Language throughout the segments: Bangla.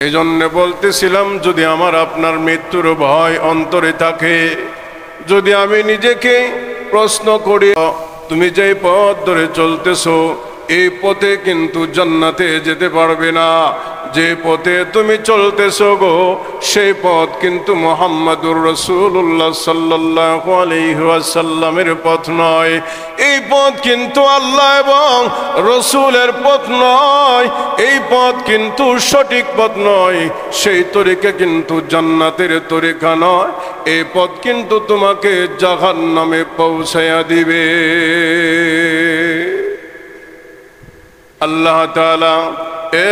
এই জন্য বলতেছিলাম, যদি আমার আপনার মৃত্যুর ভয় অন্তরে থাকে, যদি আমি নিজেকে প্রশ্ন করি, তুমি যে পথ ধরে চলতেছো এই পথে কিন্তু জান্নাতে যেতে পারবে না। যে পথে তুমি চলতেছো গো, সেই পথ কিন্তু মুহাম্মাদুর রাসূলুল্লাহ সাল্লাল্লাহু আলাইহি ওয়াসাল্লামের পথ নয়। এই পথ কিন্তু আল্লাহ এবং রসুলের পথ নয়। এই পথ কিন্তু সঠিক পথ নয়। সেই তরিকা কিন্তু জান্নাতের তরিকা নয়। এই পথ কিন্তু তোমাকে জাহান্নামে পৌঁছায়া দিবে। আল্লাহ তাআলা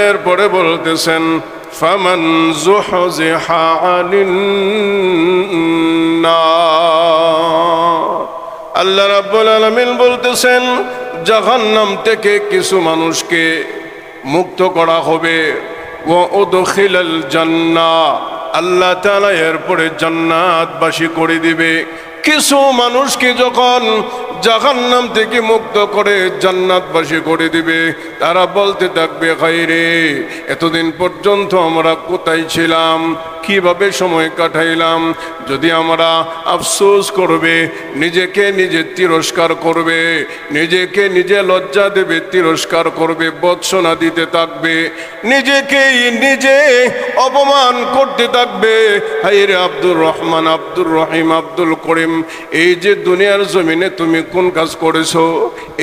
এরপরে বলতেছেন, ফামান যুহজিহা আনিন নার। আল্লাহ রাব্বুল আলামিন বলতেছেন, জাহান্নাম থেকে কিছু মানুষকে মুক্ত করা হবে। ওয়া উদখিলাল জান্নাহ, আল্লাহ তাআলা এরপরে জান্নাতবাসী করে দিবে। কিছু মানুষকে যখন জাহান্নাম থেকে মুক্ত করে জান্নাতবাসী করে দিবে, তারা বলতে থাকবে, হায়রে এতদিন পর্যন্ত আমরা কোথায় ছিলাম, কিভাবে সময় কাটাইলাম। যদি আমরা আফসোস করবে, নিজেকে নিজে তিরস্কার করবে, নিজেকে নিজে লজ্জা দেবে, তিরস্কার করবে, বৎসনা দিতে থাকবে, নিজেকেই নিজে অপমান করতে থাকবে। হায়রে আব্দুর রহমান, আব্দুর রহিম, আব্দুল করিম, এই যে দুনিয়ার জমিনে তুমি কোন কাজ করেছো,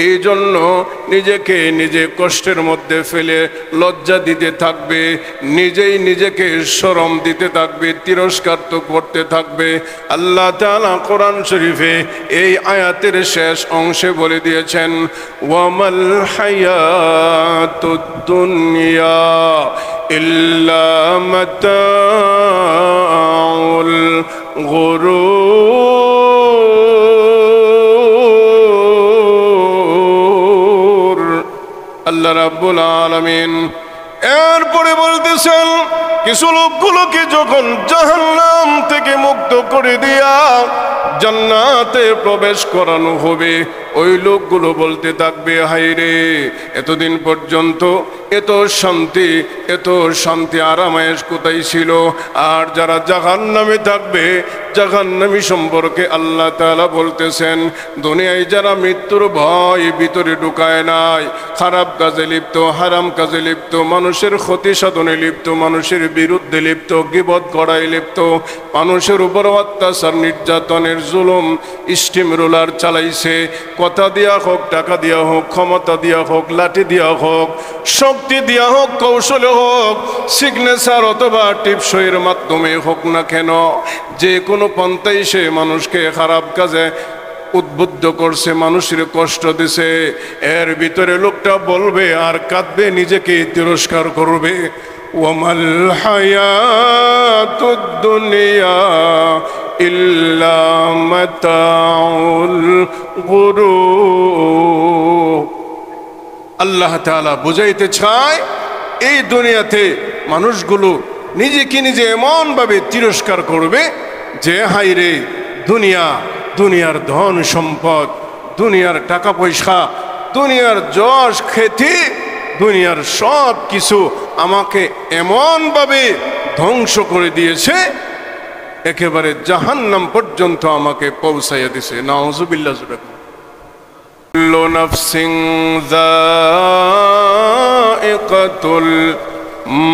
এই জন্য নিজেকে নিজে কষ্টের মধ্যে ফেলে লজ্জা দিতে থাকবে, নিজেই নিজেকে শরম দিতে থাকবে, তিরস্কার তো করতে থাকবে। আল্লাহ তাআলা কোরআন শরীফে এই আয়াতের শেষ অংশে বলে দিয়েছেন, ওয়ামাল হায়াতুদ দুনিয়া ইল্লা মাতাউল গুরুর। আল্লাহ রাব্বুল আলামিন এরপরে বলতেছেন, কিছু লোকগুলোকে যখন জাহান্নাম থেকে মুক্ত করে দিয়া জান্নাতে প্রবেশ করানো হবে, ওই লোকগুলো বলতে থাকবে, হায়রে এতদিন পর্যন্ত এত শান্তি আরামায়েশ কোথায় ছিল। আর যারা জাহান্নামে থাকবে, জাহান্নামী সম্পর্কে আল্লাহ তাআলা বলতেছেন, দুনিয়ায় যারা মৃত্যুর ভয় ভিতরে ঢুকায় নাই, খারাপ কাজে লিপ্ত, হারাম কাজে লিপ্ত, মানুষের ক্ষতি সাধনে লিপ্ত, মানুষের বিরুদ্ধে লিপ্ত, গীবত করায় লিপ্ত, মানুষের উপর অত্যাচার নির্যাতনের জুলুম স্টিম রোলার চালাইছে, কথা দিয়া হোক, টাকা দিয়া হোক, ক্ষমতা দিয়া হোক, লাঠি দিয়া হোক, শক্তি দিয়া হোক, কৌশলে হোক, সিগনেচার অথবা টিপসইয়ের মাধ্যমে হোক না কেন, যে কোনো পন্থায় সে মানুষকে খারাপ কাজে উদ্বুদ্ধ করছে, মানুষের কষ্ট দিছে। এর ভিতরে লোকটা বলবে আর কাঁদবে, নিজেকে তিরস্কার করবে, ওয়ামাল হায়াতুদ দুনিয়া ইল্লা মাতাউল গুরুর। আল্লাহ তাআলা বুঝাইতে চায়, এই দুনিয়াতে মানুষগুলো নিজেকে নিজে এমনভাবে তিরস্কার করবে যে হায়রে দুনিয়ার ধন সম্পদ, দুনিয়ার টাকা পয়সা, দুনিয়ার যশ খ্যাতি, দুনিয়ার সব কিছু আমাকে এমনভাবে ধ্বংস করে দিয়েছে, একেবারে জাহান্নাম পর্যন্ত আমাকে পৌঁছাইয়া দিছে। নাউযুবিল্লাহ। কুল্লু নাফসিন যায়িকাতুল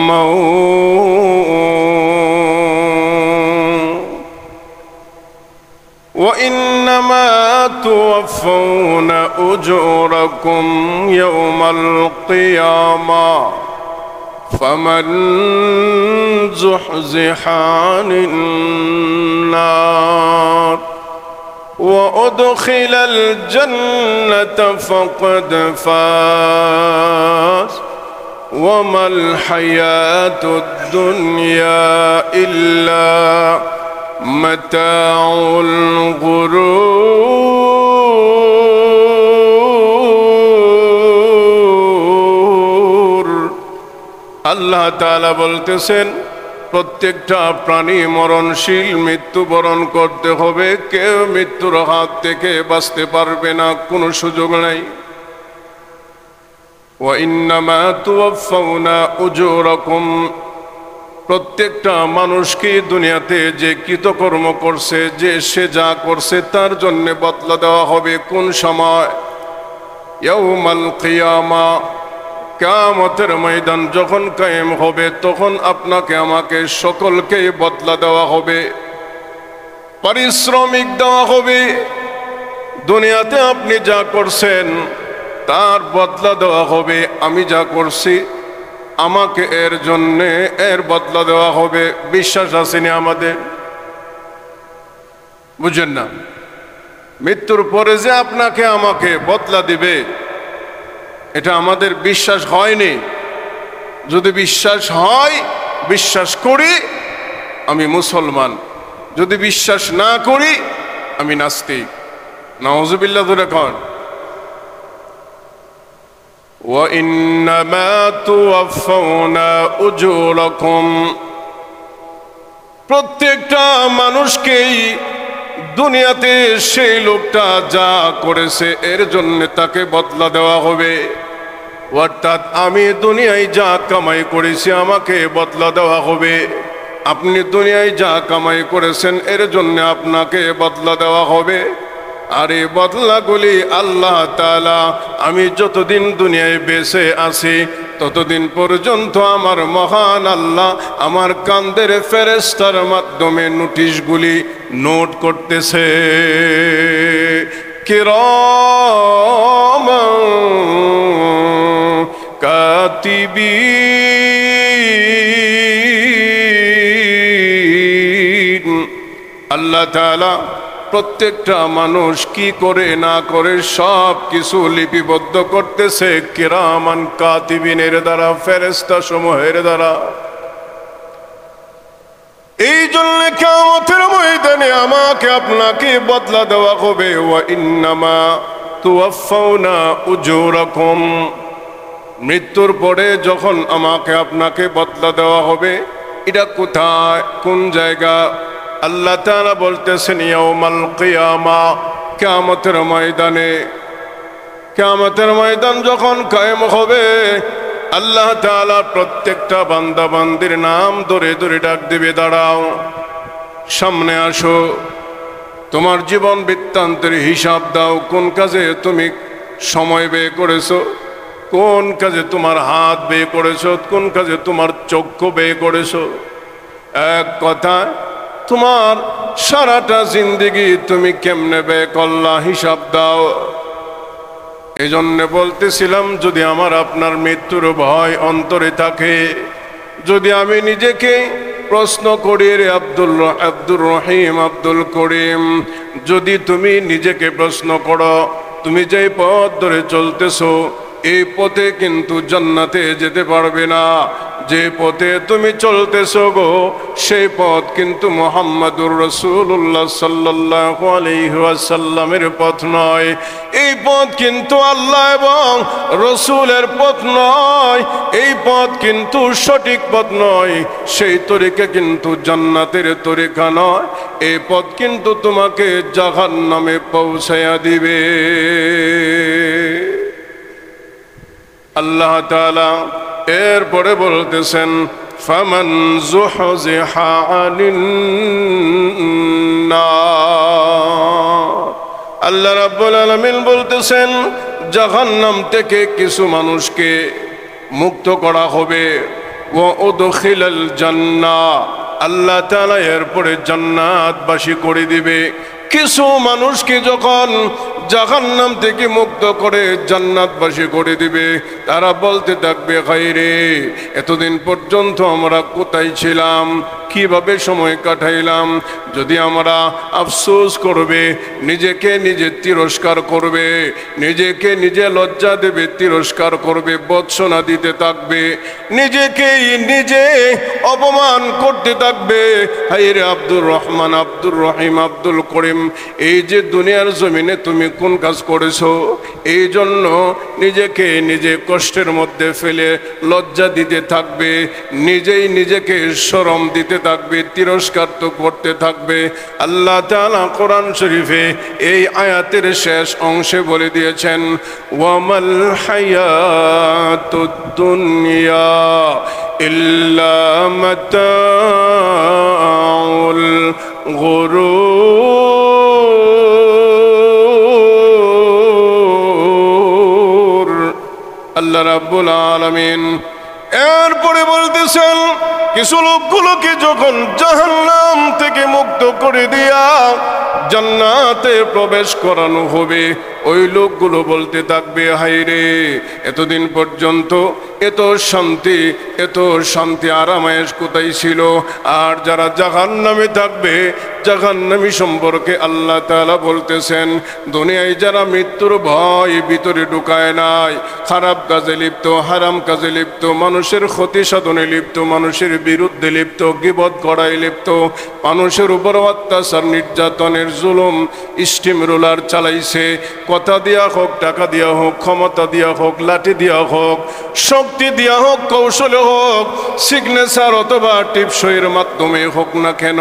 মাউত ওয়া ইন্নামা তুওয়াফাউনা উজুরাকুম ইয়াওমাল কিয়ামাহ ফামান যুহজিহা আনিন নার وأدخل الجنة فقد فاز وما الحياة الدنيا إلا متاع الغرور। আল্লাহ তাআলা বলতেছেন, প্রত্যেকটা প্রাণী মরণশীল, মৃত্যুবরণ করতে হবে। কেউ মৃত্যুর হাত থেকে বাঁচতে পারবে না, কোনো সুযোগ নাই। وإنما توفون أجوركم প্রত্যেকটা মানুষকে দুনিয়াতে যে কৃতকর্ম করছে, যে সে যা করছে তার জন্য বদলা দেওয়া হবে। কোন সময়? ইয়াউমাল কিয়ামা, কিয়ামতের ময়দান যখন কায়েম হবে তখন আপনাকে আমাকে সকলকে বদলা দেওয়া হবে, পারিশ্রমিক দেওয়া হবে। দুনিয়াতে আপনি যা করছেন তার বদলা দেওয়া হবে। আমি যা করছি আমাকে এর জন্যে এর বদলা দেওয়া হবে। বিশ্বাস আসেনি আমাদের? বুঝেন না? মৃত্যুর পরে যে আপনাকে আমাকে বদলা দিবে এটা আমাদের বিশ্বাস হয়নি। যদি বিশ্বাস হয়, বিশ্বাস করি, আমি মুসলমান। যদি বিশ্বাস না করি, আমি নাস্তিক। নাউযুবিল্লাহ ধরে কন। وَإِنَّمَا تُوَفَّوْنَ أُجُورَكُمْ, প্রত্যেকটা মানুষকেই দুনিয়াতে সেই লোকটা যা করেছে এর জন্য তাকে বদলা দেওয়া হবে। অর্থাৎ আমি দুনিয়ায় যা কামাই করেছি আমাকে বদলা দেওয়া হবে। আপনি দুনিয়ায় যা কামাই করেছেন এর জন্য আপনাকে বদলা দেওয়া হবে। আর এই বদলাগুলি আল্লাহ তাআলা আমি যতদিন দুনিয়ায় বেঁচে আছি ততদিন পর্যন্ত আমার মহান আল্লাহ আমার কান্দের ফেরেশতার মাধ্যমে নোটিশগুলি নোট করতেছে। কিরামান কাতিবিন, আল্লাহ তাআলা প্রত্যেকটা মানুষ কি করে না করে সব কিছু লিপিবদ্ধ করতেছে কিরামান কাতিবিনের দ্বারা, ফেরেশতা সমূহের দ্বারা। এই জন্য কিয়ামতের ময়দানে আমাকে আপনাকে বদলা দেওয়া হবে। ওয়া ইন্নামা তুওয়াফাউনা উজুরাকুম, মৃত্যুর পরে যখন আমাকে আপনাকে বদলা দেওয়া হবে, এটা কোথায়, কোন জায়গা? আল্লাহ তাআলা বলতেছেন ইয়াউমাল কিয়ামা, কিয়ামতের ময়দানে। কিয়ামতের ময়দান যখন কায়েম হবে আল্লাহ তাআলা প্রত্যেকটা বান্দা বান্দির নাম ধরে ধরে ডাক দিবে, দাঁড়াও, সামনে আসো, তোমার জীবন বৃত্তান্তের হিসাব দাও। কোন কাজে তুমি সময় ব্যয় করেছো, কোন কাজে তোমার হাত ব্যয় করেছো, কোন কাজে তোমার চক্ষু ব্যয় করেছো। এক কথায় তোমার সারাটা জিন্দেগি তুমি কেমনে ব্যয় করলা, হিসাব দাও। এই জন্য বলতেছিলাম, যদি আমার আপনার মৃত্যুর ভয় অন্তরে থাকে, যদি আমি নিজেকে প্রশ্ন করি, রে আব্দুর রহিম, আব্দুল করিম, যদি তুমি নিজেকে প্রশ্ন করো, তুমি যে পথ ধরে চলতেছো এই পথে কিন্তু জান্নাতে যেতে পারবে না। যে পথে তুমি চলতেছো গো সেই পথ কিন্তু মুহাম্মাদুর রাসূলুল্লাহ সাল্লাল্লাহু আলাইহি ওয়াসাল্লামের পথ নয়। এই পথ কিন্তু আল্লাহ এবং রসূলের পথ নয়। এই পথ কিন্তু সঠিক পথ নয়। সেই তরিকা কিন্তু জান্নাতের তরিকা নয়। এই পথ কিন্তু তোমাকে জাহান্নামে পৌঁছায়া দিবে। আল্লাহ তাআলা এরপরে বলতেছেন, ফামান যুহজিহা আনিন নার, আল্লাহ রাব্বুল আলামিন বলতেছেন জাহান্নাম থেকে কিছু মানুষকে মুক্ত করা হবে। ওয়া উদখিলাল জান্নাহ, আল্লাহ তাআলা এরপরে জান্নাতবাসী করে দিবে। কিছু মানুষকে যখন জাহান্নাম থেকে মুক্ত করে জান্নাতবাসী করে দিবে, তারা বলতে থাকবে, খাইরে, এতদিন পর্যন্ত আমরা কোথায় ছিলাম, কিভাবে সময় কাটাইলাম। যদি আমরা আফসোস করবে, নিজেকে নিজে তিরস্কার করবে, নিজেকে নিজে লজ্জা দেবে, তিরস্কার করবে, বৎসনা দিতে থাকবে, নিজেকেই নিজে অপমান করতে থাকবে। হায়রে আব্দুর রহমান, আব্দুর রহিম, আব্দুল করিম, এই যে দুনিয়ার জমিনে তুমি কোন কাজ করেছো, এই জন্য নিজেকে নিজে কষ্টের মধ্যে ফেলে লজ্জা দিতে থাকবে, নিজেই নিজেকে শরম দিতে থাকবে, তিরস্কার তো করতে থাকবে। আল্লাহ তাআলা কোরআন শরীফে এই আয়াতের শেষ অংশে বলে দিয়েছেন, ওয়ামাল হায়াতুদ দুনিয়া إلا متاع الغرور আল্লাহ রাব্বুল আলামিন এরপরে বলতেছেন কিছু লোকগুলোকে যখন জাহান্নাম থেকে মুক্ত করে দিয়া জান্নাতে প্রবেশ করানো হবে, ওই লোকগুলো বলতে থাকবে, হায়রে এতদিন পর্যন্ত এত শান্তি আরামায়েশ কোথায় ছিল। আর যারা জাহান্নামে থাকবে, জাহান্নামী সম্পর্কে আল্লাহ তাআলা বলতেছেন, দুনিয়ায় যারা মৃত্যুর ভয় ভিতরে ঢুকায় নাই, খারাপ কাজে লিপ্ত, হারাম কাজে লিপ্ত, মানুষের ক্ষতি সাধনে লিপ্ত, মানুষের বিরুদ্ধে লিপ্ত, গীবত করায় লিপ্ত, মানুষের উপর অত্যাচার নির্যাতনের জুলুম স্টিম রোলার চালাইছে, কথা দিয়া হোক, টাকা দিয়া হোক, ক্ষমতা দিয়া হোক, লাঠি দিয়া হোক, শক্তি দিয়া হোক, কৌশলে হোক, সিগনেচার অথবা টিপসইয়ের মাধ্যমে হোক না কেন,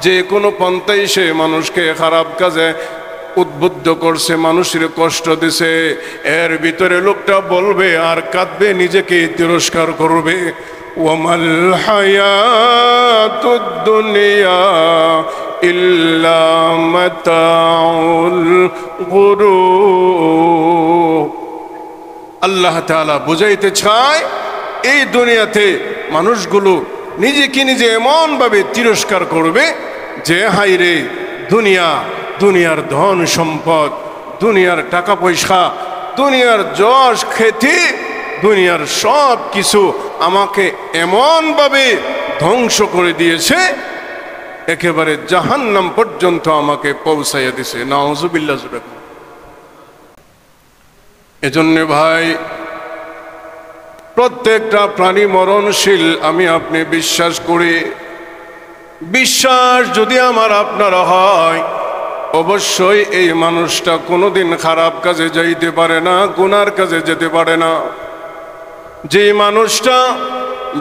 যে কোনো পন্থায় সে মানুষকে খারাপ কাজে উদ্বুদ্ধ করছে, মানুষের কষ্ট দিছে, এর ভিতরে লোকটা বলবে আর কাঁদবে, নিজেকে তিরস্কার করবে, ওয়ামাল হায়াতুদ দুনিয়া ইল্লা মাতাউল গুরুর। আল্লাহ তাআলা বুঝাইতে চায় এই দুনিয়াতে মানুষগুলো নিজেকে নিজে এমনভাবে তিরস্কার করবে যে হায়রে দুনিয়ার ধন সম্পদ, দুনিয়ার টাকা পয়সা, দুনিয়ার যশ খ্যাতি, দুনিয়ার সব কিছু আমাকে এমনভাবে ধ্বংস করে দিয়েছে, একেবারে জাহান্নাম পর্যন্ত আমাকে পৌঁছাইয়া দিছে। নাউজুবিল্লাহ। এজন্য ভাই, প্রত্যেকটা প্রাণী মরণশীল আমি আপনি বিশ্বাস করি। বিশ্বাস যদি আমার আপনার হয়, অবশ্যই এই মানুষটা কোনোদিন খারাপ কাজে যাইতে পারে না, গুনার কাজে যেতে পারে না। যে মানুষটা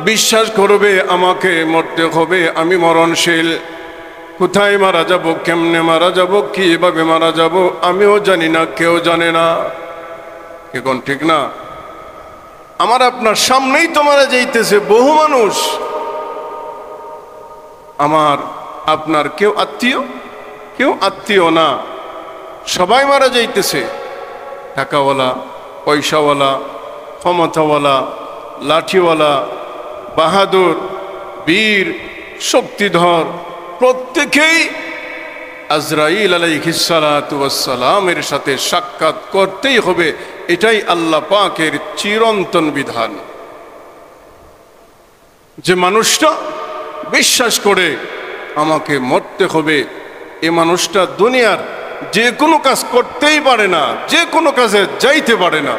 বিশ্বাস করবে আমাকে মরতে হবে, আমি মরণশীল, কোথায় মারা যাব, কেমনে মারা যাব, কিভাবে মারা যাব আমিও জানি না, কেউ জানে না, এখন ঠিক না? আমার আপনার সামনেই তো মারা যাইতেছে বহু মানুষ, আমার আপনার কেউ আত্মীয় না, সবাই মারা যাইতেছে। টাকাওয়ালা, পয়সাওয়ালা, ক্ষমতাওয়ালা, লাঠিওয়ালা, বাহাদুর, বীর, শক্তিধর, প্রত্যেকেই আজরাইল আলাইহিস সালাতু ওয়াস সালামের সাথে সাক্ষাৎ করতেই হবে। এটাই আল্লাহ পাকের চিরন্তন বিধান। যে মানুষটা বিশ্বাস করে আমাকে মরতে হবে, এ মানুষটা দুনিয়ার যে কোনো কাজ করতেই পারে না, যে কোনো কাজে যাইতে পারে না,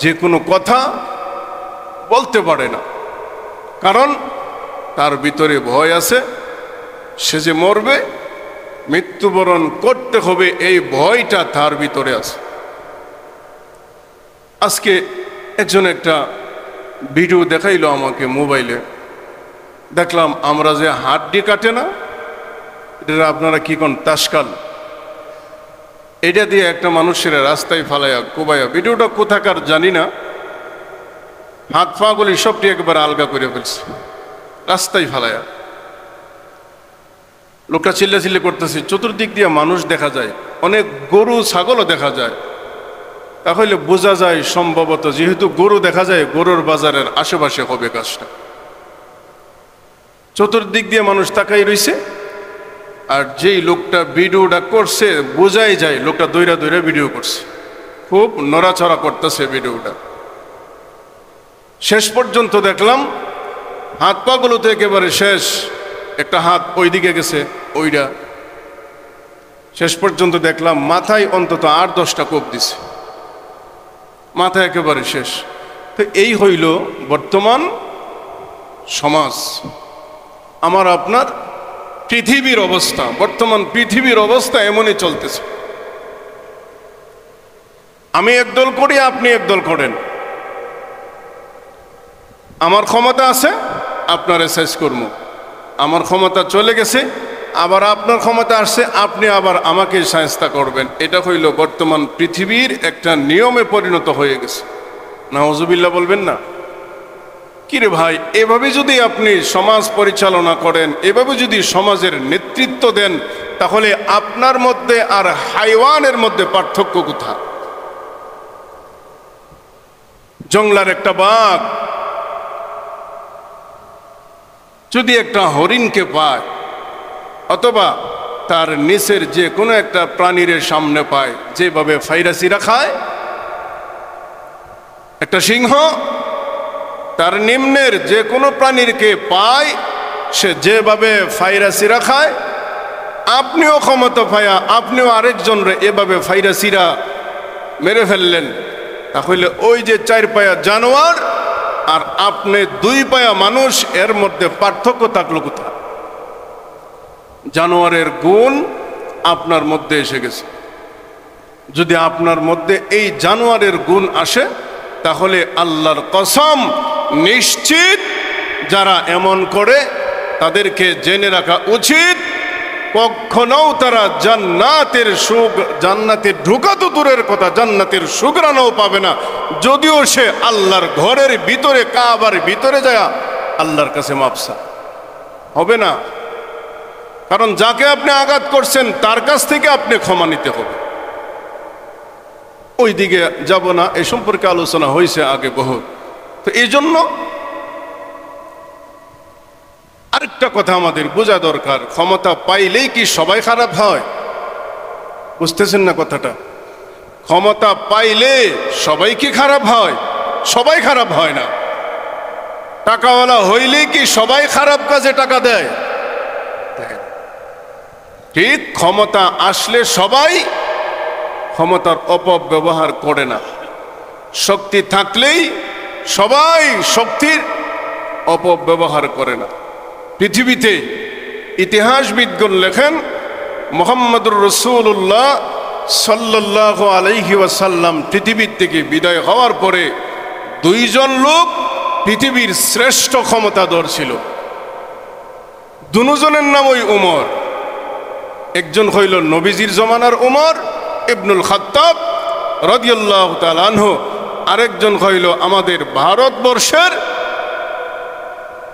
যে কোনো কথা বলতে পারে না, কারণ তার ভিতরে ভয় আছে, সে যে মরবে, মৃত্যুবরণ করতে হবে, এই ভয়টা তার ভিতরে আছে। আজকে একজন একটা ভিডিও দেখাইলো আমাকে মোবাইলে, দেখলাম আমরা যে হাড্ডি কাটে না, এটা আপনারা কি কোন তাসকাল, এটা দিয়ে একটা মানুষের রাস্তায় ফালাইয়া কোবাইয়া, ভিডিওটা কোথাকার জানি না, হাত পা গুলি সবটি একবার আলগা করে ফেলছে, রাস্তায় ফালাইয়া। লোকটা চিল্লাচিল্লি করতেছে, চতুর্দিক দিয়ে মানুষ দেখা যায়, অনেক গরু ছাগলও দেখা যায়। তাহলে বোঝা যায় সম্ভবত যেহেতু গরু দেখা যায়, গরুর বাজারের আশেপাশে হবে কাজটা। চতুর্দিক দিয়ে মানুষ তাকাই রইছে, আর যেই লোকটা ভিডিওটা করছে বোঝাই যায় লোকটা দৌড়া ভিডিও করছে, খুব নড়াচড়া করতেছে ভিডিওটা। শেষ পর্যন্ত দেখলাম হাত পাগুলো তো একেবারে শেষ, একটা হাত ওইদিকে গেছে, ওইটা শেষ পর্যন্ত দেখলাম মাথায় অন্তত 8-10টা কোপ দিছে, মাথা একেবারে শেষ। তো এই হইল বর্তমান সমাজ, আমার আপনার পৃথিবীর অবস্থা। বর্তমান পৃথিবীর অবস্থা এমনই চলতেছে। আমি একদল করি, আপনি একদল করেন, আমার ক্ষমতা আছে আপনার শেষ করবো, আমার ক্ষমতা চলে গেছে, আবার আপনার ক্ষমতা আসছে, আপনি আবার আমাকে শায়েস্তা করবেন। এটা হইল বর্তমান পৃথিবীর একটা নিয়মে পরিণত হয়ে গেছে। নাউজুবিল্লাহ বলবেন না? কিরে ভাই, এভাবে যদি আপনি সমাজ পরিচালনা করেন, এভাবে যদি সমাজের নেতৃত্ব দেন, তাহলে আপনার মধ্যে আর হাইওয়ানের মধ্যে পার্থক্য কোথায়? জঙ্গলার একটা বাঘ যদি একটা হরিণকে পায়, অথবা তার নিচের যে কোনো একটা প্রাণীর সামনে পায়, যেভাবে ফাইরাসিরা খায়, একটা সিংহ তার নিম্নের যে কোনো প্রাণীরকে পায়, সে যেভাবে ফাইরাসিরা খায়, আপনিও ক্ষমতা পায়া আপনিও আরেকজনরে এভাবে ফাইরাসিরা মেরে ফেললেন, তাহলে ওই যে 4 পায়া জানোয়ার আর আপনি 2 পায়া মানুষ, এর মধ্যে পার্থক্য থাকলো কোথায়? জানোয়ারের গুণ আপনার মধ্যে এসে গেছে। যদি আপনার মধ্যে এই জানোয়ারের গুণ আসে, তাহলে আল্লাহর কসম, নিশ্চিত যারা এমন করে তাদেরকে জেনে রাখা উচিত, কখনো তারা জান্নাতের সুখ, জান্নাতে ঢোকা তো দূরের কথা, জান্নাতের সুঘ্রাণও পাবে না, যদিও সে আল্লাহর ঘরের ভিতরে, কাবার ভিতরে যায় আল্লাহর কাছে মাপসা হবে না। কারণ যাকে আপনি আঘাত করছেন তার কাছ থেকে আপনি ক্ষমা নিতে হবে। ওই দিকে যাব না, এ সম্পর্কে আলোচনা হয়েছে আগে বহু। তো এই জন্য আরেকটা কথা আমাদের বোঝা দরকার, ক্ষমতা পাইলেই কি সবাই খারাপ হয়? বুঝতেছেন না কথাটা? ক্ষমতা পাইলে সবাই কি খারাপ হয়? সবাই খারাপ হয় না। টাকাওয়ালা হইলেই কি সবাই খারাপ কাজে টাকা দেয়? ঠিক ক্ষমতা আসলে সবাই ক্ষমতার অপব্যবহার করে না। শক্তি থাকলেই সবাই শক্তির অপব্যবহার করে না। পৃথিবীতে ইতিহাসবিদগণ লেখেন, মুহাম্মদুর রাসূলুল্লাহ সাল্লাল্লাহু আলাইহি ওয়াসাল্লাম পৃথিবীর থেকে বিদায় হওয়ার পরে 2 জন লোক পৃথিবীর শ্রেষ্ঠ ক্ষমতাধর ছিল। দুজনের নাম ওই উমর। একজন হইল নবীজির জমানার উমর ইবনুল খাত্তাব রাদিয়াল্লাহু তাআলা আনহু, আরেকজন হইল আমাদের ভারতবর্ষের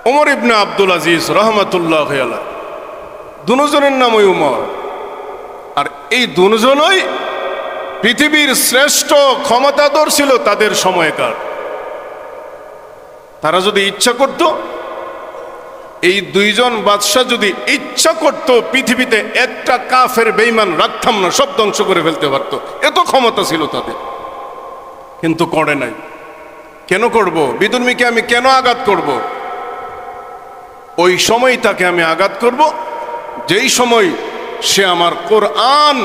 উমর ইবনে আব্দুল আজিজ রহমাতুল্লাহি আলাইহি। দুজনের নাম ওই উমর। আর এই দুজনই পৃথিবীর শ্রেষ্ঠ ক্ষমতাধর ছিল তাদের সময়কার। তারা যদি ইচ্ছা করত, এই 2 জন বাদশাহ যদি ইচ্ছা করত, পৃথিবীতে একটা কাফের বেঈমান রাখতাম না, সব ধ্বংস করে ফেলতে পারত, এত ক্ষমতা ছিল তাদের। কিন্তু করে নাই। কেন করব? বিধর্মীকে আমি কেন আঘাত করব? ওই সময় তাকে আমি আঘাত করব যেই সময় সে আমার কোরআন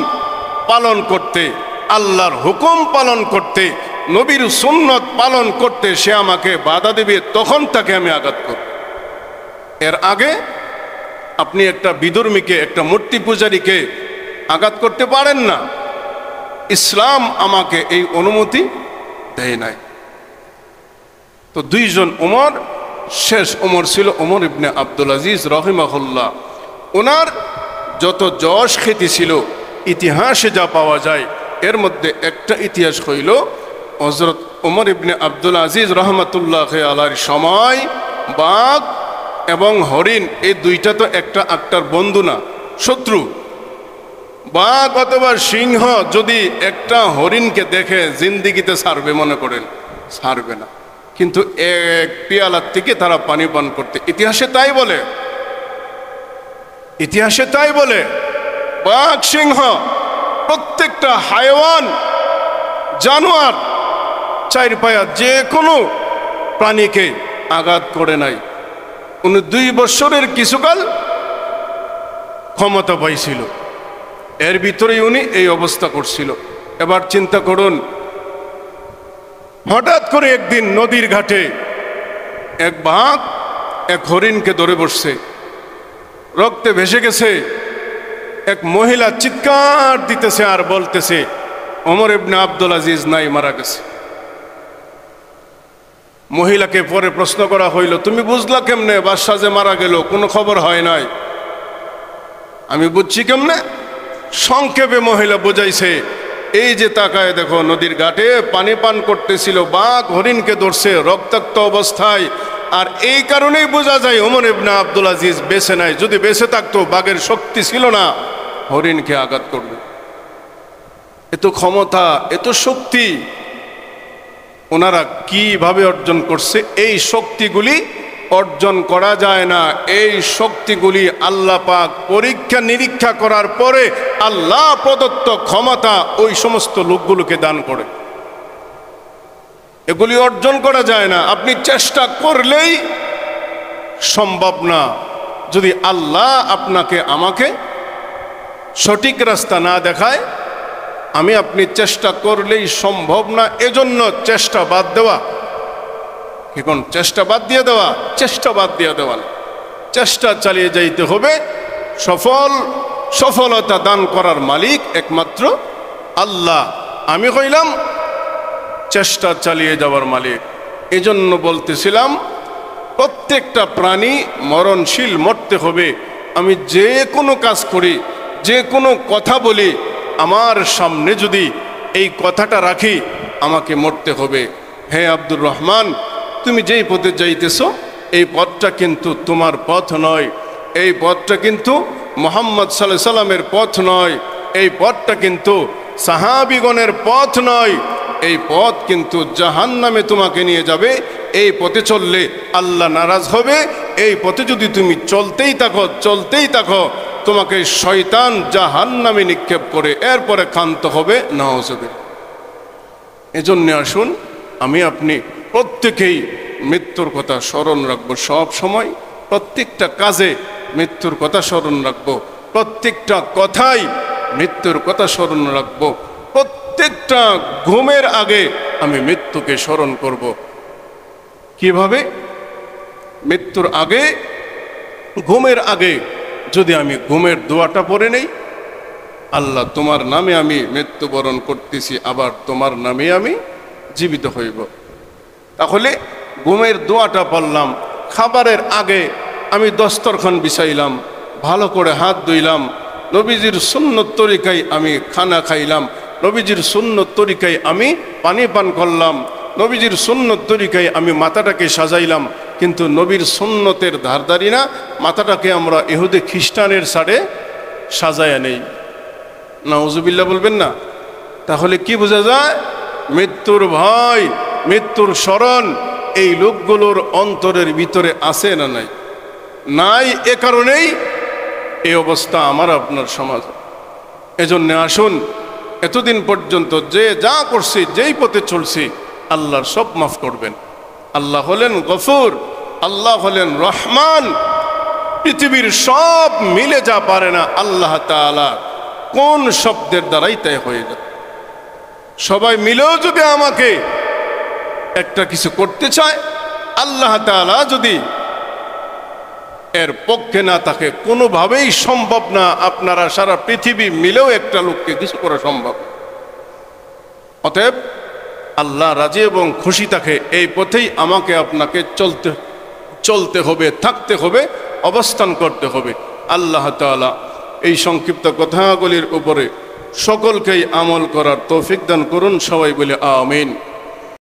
পালন করতে, আল্লাহর হুকুম পালন করতে, নবীর সুন্নত পালন করতে সে আমাকে বাধা দেবে, তখন তাকে আমি আঘাত করব। এর আগে আপনি একটা বিধর্মীকে, একটা মূর্তি পূজারীকে আঘাত করতে পারেন না। ইসলাম আমাকে এই অনুমতি দেয় নাই। তো 2 জন উমর, শেষ উমর ছিল উমর ইবনে আব্দুল আজিজ রাহিমাহুল্লাহ। ওনার যত যশ খ্যাতি ছিল ইতিহাসে যা পাওয়া যায়, এর মধ্যে একটা ইতিহাস হইল হযরত উমর ইবনে আব্দুল আজিজ রহমাতুল্লাহ আলাইহির সময় বাঘ এবং হরিণ, এই 2টা তো একটা আক্তার বন্ধু না, শত্রু। বাঘ অথবা সিংহ যদি একটা হরিণকে দেখে জিন্দিগিতে ছাড়বে মনে করেন? ছাড়বে না। কিন্তু এক পেয়ালার থেকে তারা পানি পান করতে, ইতিহাসে তাই বলে, ইতিহাসে তাই বলে। বাঘ সিংহ প্রত্যেকটা হাইওয়ান, জানোয়ার 4 পায়া যে কোনো প্রাণীকে আঘাত করে নাই। উনি 2 বছরের কিছুকাল ক্ষমতা পাইছিল, এর ভিতরেই উনি এই অবস্থা করছিল। এবার চিন্তা করুন, হঠাৎ করে একদিন নদীর ঘাটে এক বাঘ এক হরিণকে ধরে বসছে, রক্তে ভেসে গেছে। এক মহিলা চিৎকার দিতেছে আর বলতেছে ওমর ইবনে আব্দুল আজিজ নাই, মারা গেছে। মহিলাকে পরে প্রশ্ন করা হইল, তুমি বুঝলা কেমনে বাদশা যে মারা গেল? কোনো খবর হয় নাই। আমি বুঝছি কেমনে? সংক্ষেপে মহিলা বুঝাইছে, এই যে তাকায় দেখো, নদীর ঘাটে পানি পান করতেছিল, বাঘ হরিণকে ধরছে রক্তাক্ত অবস্থায়, আর এই কারণেই বোঝা যায় ওমর ইবনে আব্দুল আজিজ বেঁচে নাই। যদি বেঁচে থাকতো, বাঘের শক্তি ছিল না হরিণকে আঘাত করবে। এত ক্ষমতা, এত শক্তি ওনারা কিভাবে অর্জন করছে? এই শক্তিগুলি অর্জন করা যায় না। এই শক্তিগুলি আল্লাহ পাক পরীক্ষা নিরীক্ষা করার পরে আল্লাহ প্রদত্ত ক্ষমতা ওই সমস্ত লোকগুলোকে দান করে। এগুলি অর্জন করা যায় না, আপনি চেষ্টা করলেই সম্ভব না। যদি আল্লাহ আপনাকে আমাকে সঠিক রাস্তা না দেখায়, আমি আপনি চেষ্টা করলেই সম্ভব না। এজন্য চেষ্টা বাদ দেওয়া, এখন চেষ্টা বাদ দিয়ে দেওয়া, চেষ্টা বাদ দিয়ে দেওয়া না, চেষ্টা চালিয়ে যাইতে হবে। সফলতা দান করার মালিক একমাত্র আল্লাহ। আমি হইলাম চেষ্টা চালিয়ে যাওয়ার মালিক। এজন্য বলতেছিলাম প্রত্যেকটা প্রাণী মরণশীল, মরতে হবে। আমি যে কোনো কাজ করি, যে কোনো কথা বলি, আমার সামনে যদি এই কথাটা রাখি, আমাকে মরতে হবে। হে আব্দুর রহমান, তুমি যেই পথে যাইতেছো, এই পথটা কিন্তু তোমার পথ নয়। এই পথটা কিন্তু মুহাম্মদ সাল্লাল্লাহু আলাইহি সাল্লামের পথ নয়। এই পথটা কিন্তু সাহাবীগণের পথ নয়। এই পথ কিন্তু জাহান্নামে তোমাকে নিয়ে যাবে। এই পথে চললে আল্লাহ নারাজ হবে। এই পথে যদি তুমি চলতেই থাকো, তোমাকে শয়তান জাহান্নামে নিক্ষেপ করে এরপরে ক্ষান্ত হবে। নাউজুবিল্লাহ। এজন্য আসুন আমি আপনি প্রত্যেকেই মৃত্যুর কথা স্মরণ রাখবো। সব সময় প্রত্যেকটা কাজে মৃত্যুর কথা স্মরণ রাখবো, প্রত্যেকটা কথাই মৃত্যুর কথা স্মরণ রাখবো। প্রত্যেকটা ঘুমের আগে আমি মৃত্যুকে স্মরণ করব। কিভাবে? মৃত্যুর আগে, ঘুমের আগে যদি আমি ঘুমের দোয়াটা পড়ে নেই, আল্লাহ তোমার নামে আমি মৃত্যুবরণ করতেছি, আবার তোমার নামে আমি জীবিত হইব। তাহলে ঘুমের দোয়াটা পড়লাম। খাবারের আগে আমি দস্তরখান বিছাইলাম, ভালো করে হাত ধুইলাম, নবীজির সুন্নত তরিকায় আমি খানা খাইলাম, নবীজির সুন্নত তরিকায় আমি পানি পান করলাম, নবীজির সুন্নত তরিকায় আমি মাথাটাকে সাজাইলাম। কিন্তু নবীর সুন্নতের ধারদারি না, মাথাটাকে আমরা ইহুদি খ্রিস্টানের সাড়ে সাজায়া নেই। নাউজুবিল্লাহ বলবেন না? তাহলে কি বোঝা যায়? মৃত্যুর ভয়, মৃত্যুর স্মরণ এই লোকগুলোর অন্তরের ভিতরে আছে না নাই? নাই। এ কারণেই এই অবস্থা আমার আপনার সমাজ। এজন্য আসুন, এতদিন পর্যন্ত যে যা করছি, যেই পথে চলছি, আল্লাহর সব মাফ করবেন। আল্লাহ হলেন গফুর, আল্লাহ হলেন রহমান। পৃথিবীর সব মিলে যা পারে না, আল্লাহ তাআলা কোন শব্দের দ্বারাই তাই হয়ে যায়। সবাই মিলেও যদি আমাকে একটা কিছু করতে চায়, আল্লাহ তাআলা যদি এর পক্ষে না থাকে, কোনোভাবেই সম্ভব না। আপনারা সারা পৃথিবী মিলেও একটা লোককে কিছু করা সম্ভব। অতএব আল্লাহ রাজি এবং খুশি থাকে, এই পথেই আমাকে আপনাকে চলতে হবে, থাকতে হবে, অবস্থান করতে হবে। আল্লাহ তাআলা এই সংক্ষিপ্ত কথাগুলির উপরে সকলকেই আমল করার তৌফিক দান করুন। সবাই বলে আমিন।